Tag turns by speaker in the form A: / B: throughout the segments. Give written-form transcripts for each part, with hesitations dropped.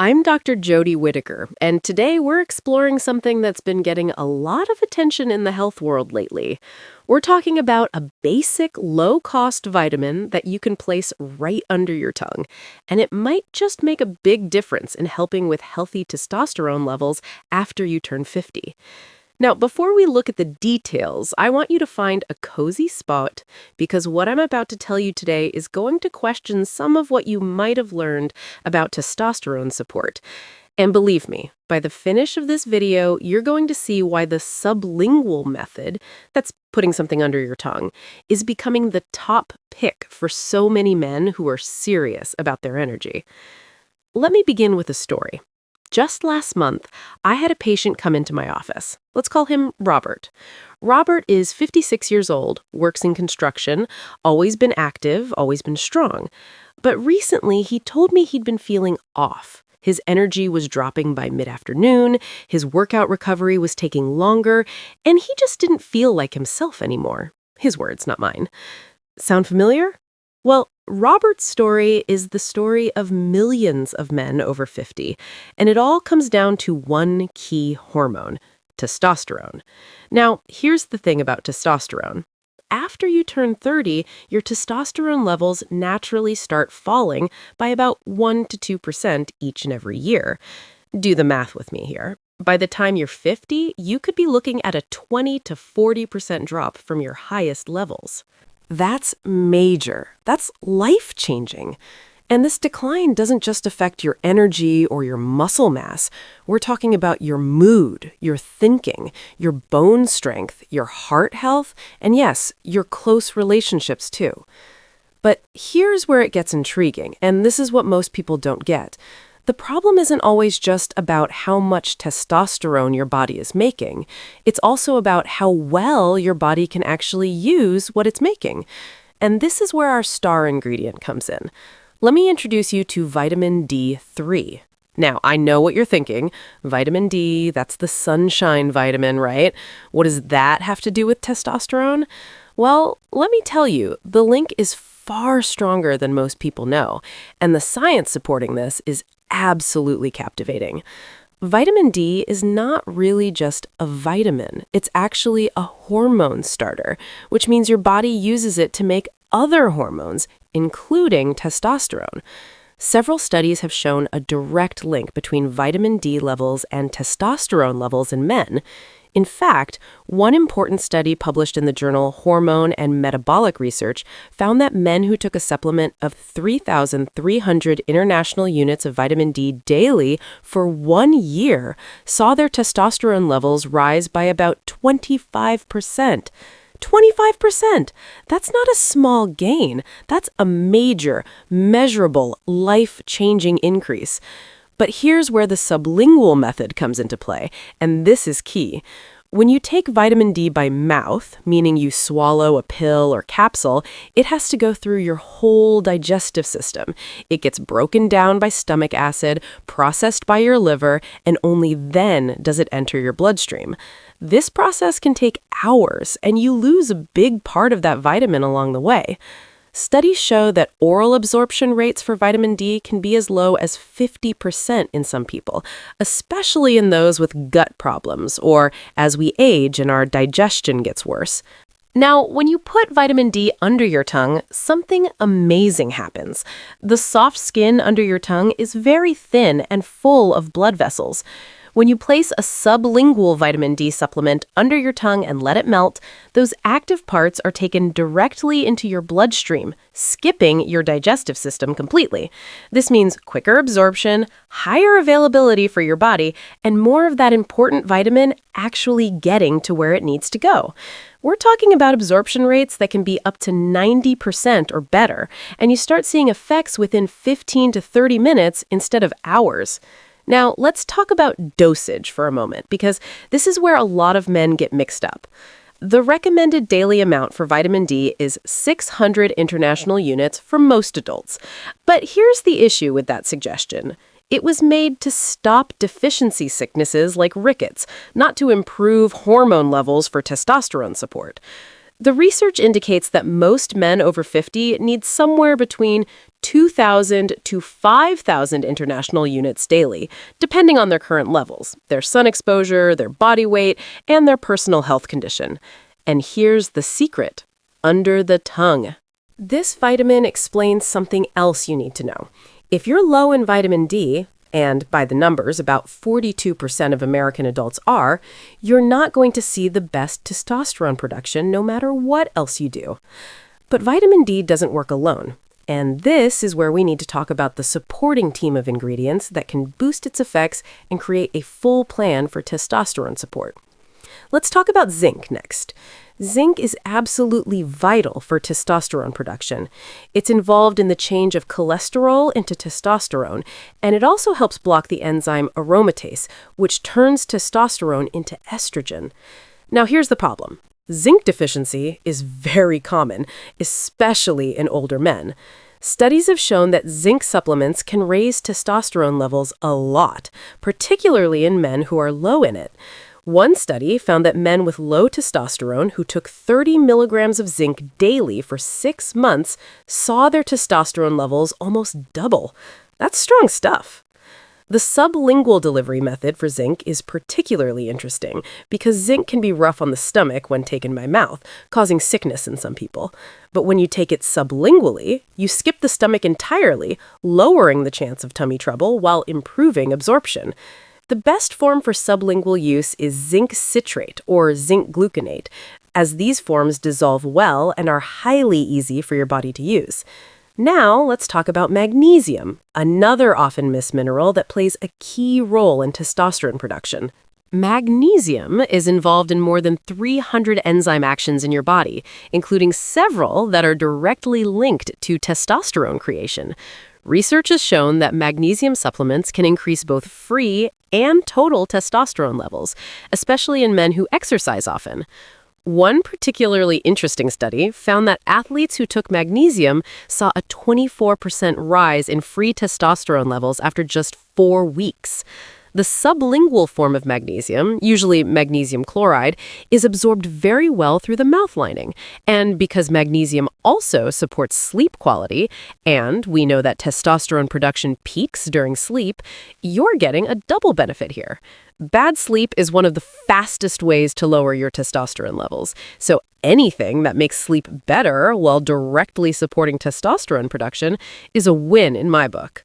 A: I'm Dr. Jody Whittaker, and today we're exploring something that's been getting a lot of attention in the health world lately. We're talking about a basic, low-cost vitamin that you can place right under your tongue, and it might just make a big difference in helping with healthy testosterone levels after you turn 50. Now, before we look at the details, I want you to find a cozy spot because what I'm about to tell you today is going to question some of what you might have learned about testosterone support. And believe me, by the finish of this video, you're going to see why the sublingual method, that's putting something under your tongue, is becoming the top pick for so many men who are serious about their energy. Let me begin with a story. Just last month, I had a patient come into my office. Let's call him Robert. Robert is 56 years old, works in construction, always been active, always been strong. But recently, he told me he'd been feeling off. His energy was dropping by mid-afternoon, his workout recovery was taking longer, and he just didn't feel like himself anymore. His words, not mine. Sound familiar? Well, Robert's story is the story of millions of men over 50, and it all comes down to one key hormone, testosterone. Now, here's the thing about testosterone. After you turn 30, your testosterone levels naturally start falling by about 1 to 2% each and every year. Do the math with me here. By the time you're 50, you could be looking at a 20 to 40% drop from your highest levels. That's major. That's life-changing. And this decline doesn't just affect your energy or your muscle mass. We're talking about your mood, your thinking, your bone strength, your heart health, and yes, your close relationships too. But here's where it gets intriguing, and this is what most people don't get. The problem isn't always just about how much testosterone your body is making. It's also about how well your body can actually use what it's making. And this is where our star ingredient comes in. Let me introduce you to vitamin D3. Now, I know what you're thinking. Vitamin D, that's the sunshine vitamin, right? What does that have to do with testosterone? Well, let me tell you, the link is far stronger than most people know, and the science supporting this is absolutely captivating. Vitamin D is not really just a vitamin. It's actually a hormone starter, which means your body uses it to make other hormones, including testosterone. Several studies have shown a direct link between vitamin D levels and testosterone levels in men. In fact, one important study published in the journal Hormone and Metabolic Research found that men who took a supplement of 3,300 international units of vitamin D daily for 1 year saw their testosterone levels rise by about 25%. 25%! That's not a small gain. That's a major, measurable, life-changing increase. But here's where the sublingual method comes into play, and this is key. When you take vitamin D by mouth, meaning you swallow a pill or capsule, it has to go through your whole digestive system. It gets broken down by stomach acid, processed by your liver, and only then does it enter your bloodstream. This process can take hours, and you lose a big part of that vitamin along the way. Studies show that oral absorption rates for vitamin D can be as low as 50% in some people, especially in those with gut problems or as we age and our digestion gets worse. Now, when you put vitamin D under your tongue, something amazing happens. The soft skin under your tongue is very thin and full of blood vessels. When you place a sublingual vitamin D supplement under your tongue and let it melt, those active parts are taken directly into your bloodstream, skipping your digestive system completely. This means quicker absorption, higher availability for your body, and more of that important vitamin actually getting to where it needs to go. We're talking about absorption rates that can be up to 90% or better, and you start seeing effects within 15 to 30 minutes instead of hours. Now, let's talk about dosage for a moment, because this is where a lot of men get mixed up. The recommended daily amount for vitamin D is 600 international units for most adults. But here's the issue with that suggestion. It was made to stop deficiency sicknesses like rickets, not to improve hormone levels for testosterone support. The research indicates that most men over 50 need somewhere between 2,000 to 5,000 international units daily, depending on their current levels, their sun exposure, their body weight, and their personal health condition. And here's the secret: under the tongue. This vitamin explains something else you need to know. If you're low in vitamin D, and by the numbers, about 42% of American adults are, you're not going to see the best testosterone production no matter what else you do. But vitamin D doesn't work alone. And this is where we need to talk about the supporting team of ingredients that can boost its effects and create a full plan for testosterone support. Let's talk about zinc next. Zinc is absolutely vital for testosterone production. It's involved in the change of cholesterol into testosterone, and it also helps block the enzyme aromatase, which turns testosterone into estrogen. Now here's the problem. Zinc deficiency is very common, especially in older men. Studies have shown that zinc supplements can raise testosterone levels a lot, particularly in men who are low in it. One study found that men with low testosterone who took 30 milligrams of zinc daily for 6 months saw their testosterone levels almost double. That's strong stuff. The sublingual delivery method for zinc is particularly interesting because zinc can be rough on the stomach when taken by mouth, causing sickness in some people. But when you take it sublingually, you skip the stomach entirely, lowering the chance of tummy trouble while improving absorption. The best form for sublingual use is zinc citrate or zinc gluconate, as these forms dissolve well and are highly easy for your body to use. Now, let's talk about magnesium, another often missed mineral that plays a key role in testosterone production. Magnesium is involved in more than 300 enzyme actions in your body, including several that are directly linked to testosterone creation. Research has shown that magnesium supplements can increase both free and total testosterone levels, especially in men who exercise often. One particularly interesting study found that athletes who took magnesium saw a 24% rise in free testosterone levels after just 4 weeks. The sublingual form of magnesium, usually magnesium chloride, is absorbed very well through the mouth lining. And because magnesium also supports sleep quality, and we know that testosterone production peaks during sleep, you're getting a double benefit here. Bad sleep is one of the fastest ways to lower your testosterone levels. So anything that makes sleep better while directly supporting testosterone production is a win in my book.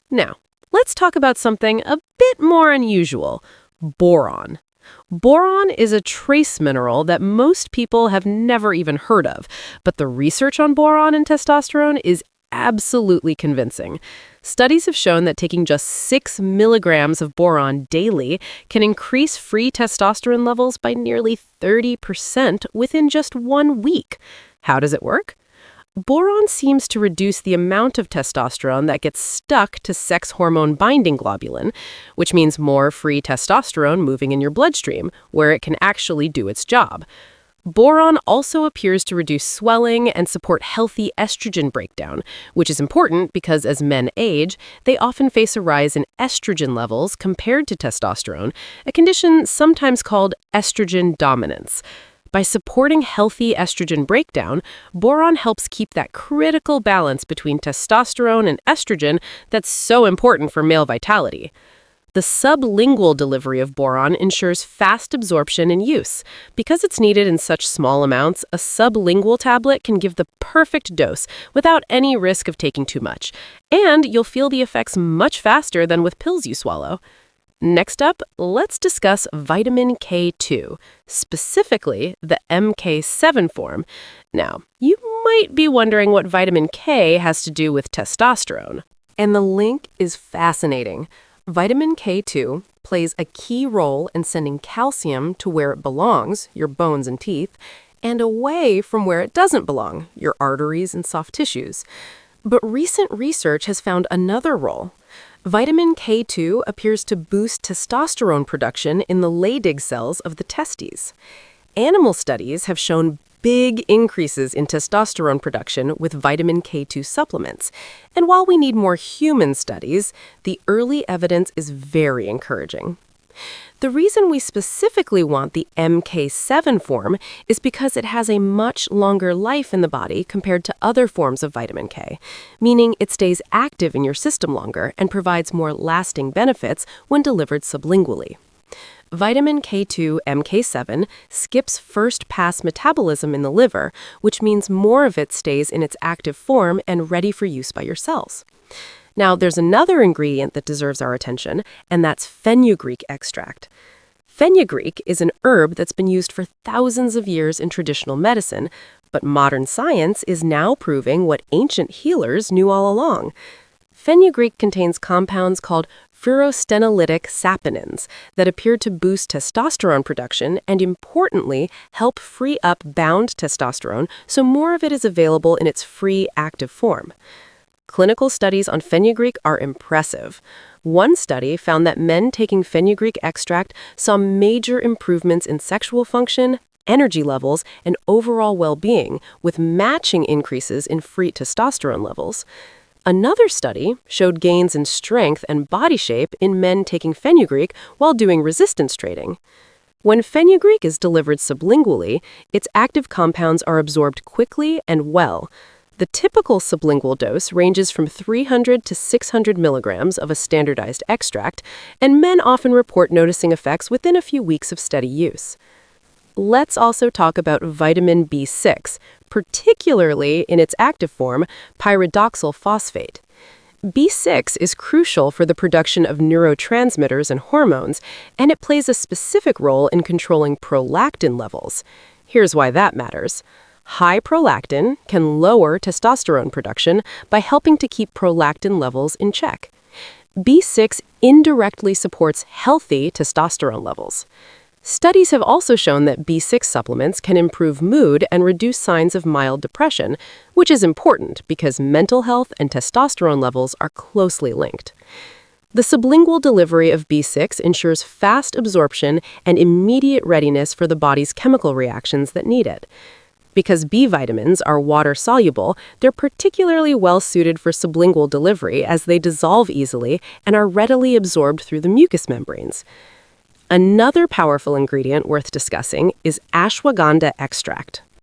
A: Now, let's talk about something a bit more unusual: boron. Boron is a trace mineral that most people have never even heard of, but the research on boron and testosterone is absolutely convincing. Studies have shown that taking just 6 milligrams of boron daily can increase free testosterone levels by nearly 30% within just 1 week. How does it work? Boron seems to reduce the amount of testosterone that gets stuck to sex hormone binding globulin, which means more free testosterone moving in your bloodstream, where it can actually do its job. Boron also appears to reduce swelling and support healthy estrogen breakdown, which is important because as men age, they often face a rise in estrogen levels compared to testosterone, a condition sometimes called estrogen dominance. By supporting healthy estrogen breakdown, boron helps keep that critical balance between testosterone and estrogen that's so important for male vitality. The sublingual delivery of boron ensures fast absorption and use. Because it's needed in such small amounts, a sublingual tablet can give the perfect dose without any risk of taking too much. And you'll feel the effects much faster than with pills you swallow. Next up, let's discuss vitamin K2, specifically the MK7 form. Now, you might be wondering what vitamin K has to do with testosterone. And the link is fascinating. Vitamin K2 plays a key role in sending calcium to where it belongs, your bones and teeth, and away from where it doesn't belong, your arteries and soft tissues. But recent research has found another role. Vitamin K2 appears to boost testosterone production in the Leydig cells of the testes. Animal studies have shown big increases in testosterone production with vitamin K2 supplements. And while we need more human studies, the early evidence is very encouraging. The reason we specifically want the MK7 form is because it has a much longer life in the body compared to other forms of vitamin K, meaning it stays active in your system longer and provides more lasting benefits when delivered sublingually. Vitamin K2 MK7 skips first-pass metabolism in the liver, which means more of it stays in its active form and ready for use by your cells. Now, there's another ingredient that deserves our attention, and that's fenugreek extract. Fenugreek is an herb that's been used for thousands of years in traditional medicine, but modern science is now proving what ancient healers knew all along. Fenugreek contains compounds called furostenolytic saponins that appear to boost testosterone production and, importantly, help free up bound testosterone so more of it is available in its free, active form. Clinical studies on fenugreek are impressive. One study found that men taking fenugreek extract saw major improvements in sexual function, energy levels, and overall well-being, with matching increases in free testosterone levels. Another study showed gains in strength and body shape in men taking fenugreek while doing resistance training. When fenugreek is delivered sublingually, its active compounds are absorbed quickly and well. The typical sublingual dose ranges from 300 to 600 milligrams of a standardized extract, and men often report noticing effects within a few weeks of steady use. Let's also talk about vitamin B6, particularly in its active form, pyridoxal phosphate. B6 is crucial for the production of neurotransmitters and hormones, and it plays a specific role in controlling prolactin levels. Here's why that matters. High prolactin can lower testosterone production by helping to keep prolactin levels in check. B6 indirectly supports healthy testosterone levels. Studies have also shown that B6 supplements can improve mood and reduce signs of mild depression, which is important because mental health and testosterone levels are closely linked. The sublingual delivery of B6 ensures fast absorption and immediate readiness for the body's chemical reactions that need it. Because B vitamins are water-soluble, they're particularly well-suited for sublingual delivery as they dissolve easily and are readily absorbed through the mucous membranes. Another powerful ingredient worth discussing is ashwagandha extract.